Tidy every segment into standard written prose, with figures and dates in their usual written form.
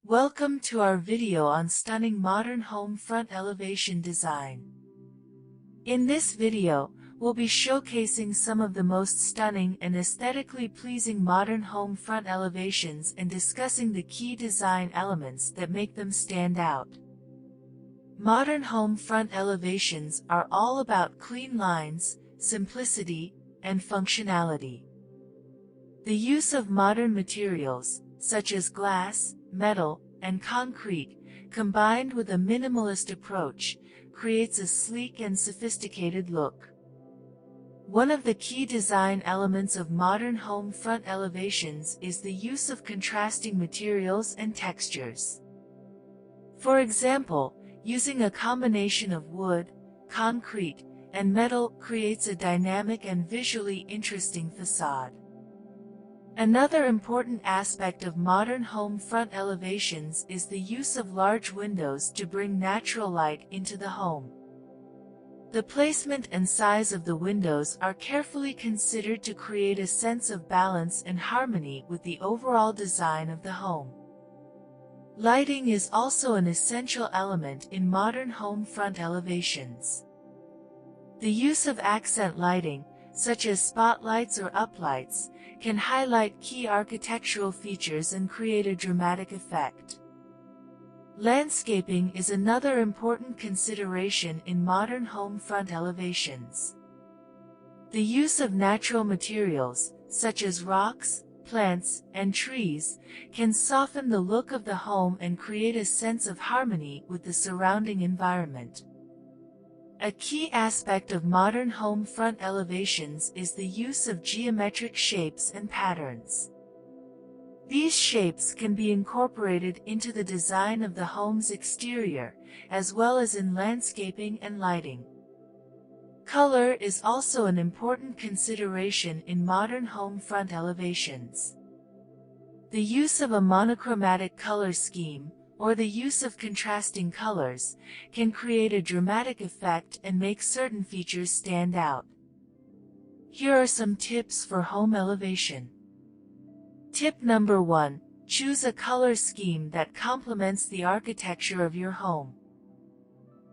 Welcome to our video on stunning modern home front elevation design. In this video, we'll be showcasing some of the most stunning and aesthetically pleasing modern home front elevations and discussing the key design elements that make them stand out. Modern home front elevations are all about clean lines, simplicity, and functionality. The use of modern materials, such as glass, metal, and concrete, combined with a minimalist approach, creates a sleek and sophisticated look. One of the key design elements of modern home front elevations is the use of contrasting materials and textures. For example, using a combination of wood, concrete, and metal creates a dynamic and visually interesting facade. Another important aspect of modern home front elevations is the use of large windows to bring natural light into the home. The placement and size of the windows are carefully considered to create a sense of balance and harmony with the overall design of the home. Lighting is also an essential element in modern home front elevations. The use of accent lighting, such as spotlights or uplights, can highlight key architectural features and create a dramatic effect. Landscaping is another important consideration in modern home front elevations. The use of natural materials, such as rocks, plants, and trees, can soften the look of the home and create a sense of harmony with the surrounding environment. A key aspect of modern home front elevations is the use of geometric shapes and patterns. These shapes can be incorporated into the design of the home's exterior, as well as in landscaping and lighting. Color is also an important consideration in modern home front elevations. The use of a monochromatic color scheme, or the use of contrasting colors, can create a dramatic effect and make certain features stand out. Here are some tips for home elevation. Tip number 1. Choose a color scheme that complements the architecture of your home.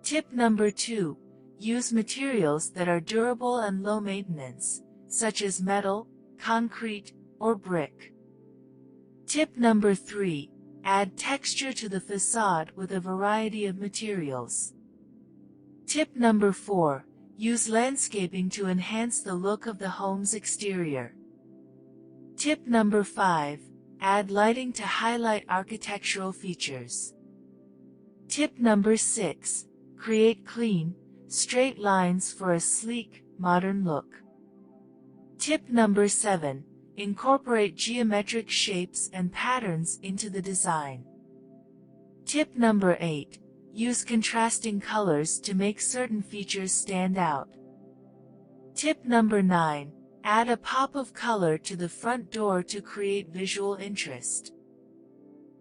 Tip number 2. Use materials that are durable and low maintenance, such as metal, concrete, or brick. Tip number 3. Add texture to the facade with a variety of materials. Tip number 4. Use landscaping to enhance the look of the home's exterior. Tip number 5. Add lighting to highlight architectural features. Tip number 6. Create clean, straight lines for a sleek, modern look. Tip number 7. Incorporate geometric shapes and patterns into the design. Tip number 8. Use contrasting colors to make certain features stand out. Tip number 9. Add a pop of color to the front door to create visual interest.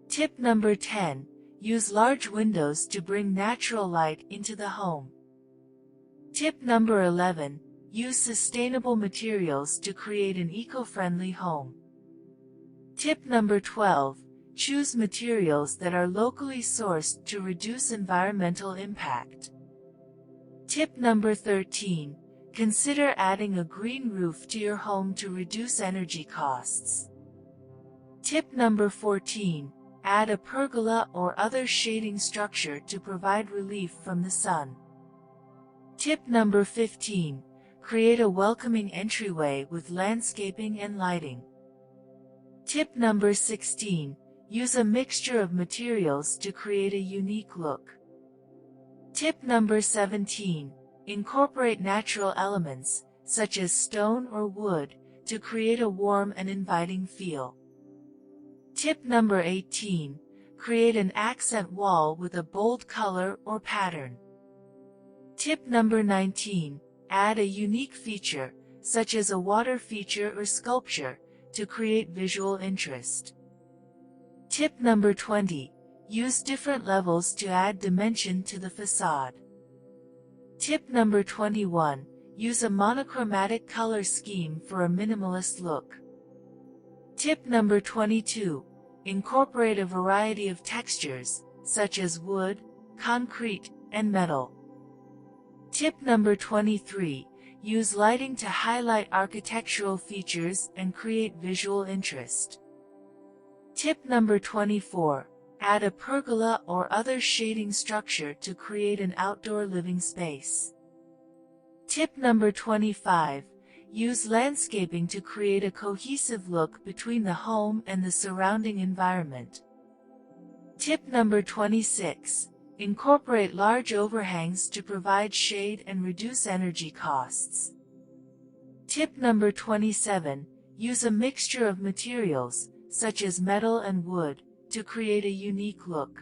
Tip number 10. Use large windows to bring natural light into the home. Tip number 11. Use sustainable materials to create an eco-friendly home. Tip number 12. Choose materials that are locally sourced to reduce environmental impact. Tip number 13. Consider adding a green roof to your home to reduce energy costs. Tip number 14. Add a pergola or other shading structure to provide relief from the sun. Tip number 15. Create a welcoming entryway with landscaping and lighting. Tip number 16. Use a mixture of materials to create a unique look. Tip number 17. Incorporate natural elements, such as stone or wood, to create a warm and inviting feel. Tip number 18. Create an accent wall with a bold color or pattern. Tip number 19. Add a unique feature, such as a water feature or sculpture, to create visual interest. Tip number 20. Use different levels to add dimension to the facade. Tip number 21. Use a monochromatic color scheme for a minimalist look. Tip number 22. incorporate a variety of textures, such as wood, concrete, and metal. Tip number 23. Use lighting to highlight architectural features and create visual interest. Tip number 24. Add a pergola or other shading structure to create an outdoor living space. Tip number 25. Use landscaping to create a cohesive look between the home and the surrounding environment. Tip number 26. Incorporate large overhangs to provide shade and reduce energy costs. Tip number 27. Use a mixture of materials, such as metal and wood, to create a unique look.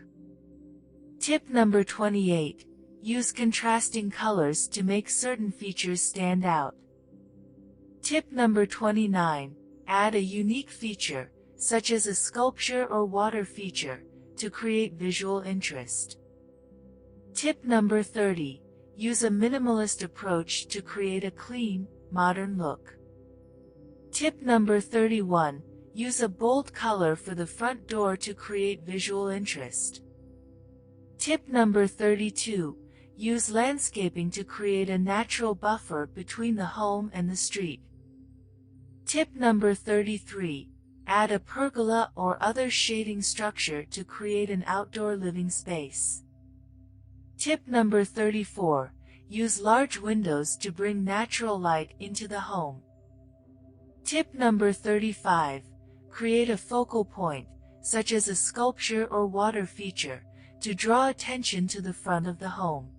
Tip number 28. Use contrasting colors to make certain features stand out. Tip number 29. Add a unique feature, such as a sculpture or water feature, to create visual interest. Tip number 30. Use a minimalist approach to create a clean, modern look. Tip number 31. Use a bold color for the front door to create visual interest. Tip number 32. Use landscaping to create a natural buffer between the home and the street. Tip number 33. Add a pergola or other shading structure to create an outdoor living space. Tip number 34. Use large windows to bring natural light into the home. Tip number 35. Create a focal point, such as a sculpture or water feature, to draw attention to the front of the home.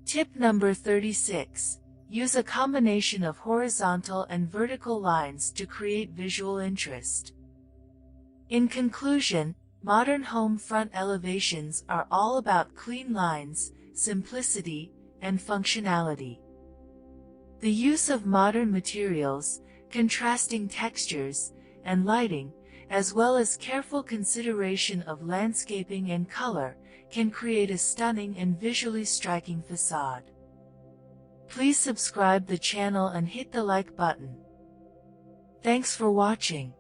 Tip number 36. Use a combination of horizontal and vertical lines to create visual interest. In conclusion, modern home front elevations are all about clean lines, simplicity, and functionality. The use of modern materials, contrasting textures, and lighting, as well as careful consideration of landscaping and color, can create a stunning and visually striking facade. Please subscribe the channel and hit the like button. Thanks for watching.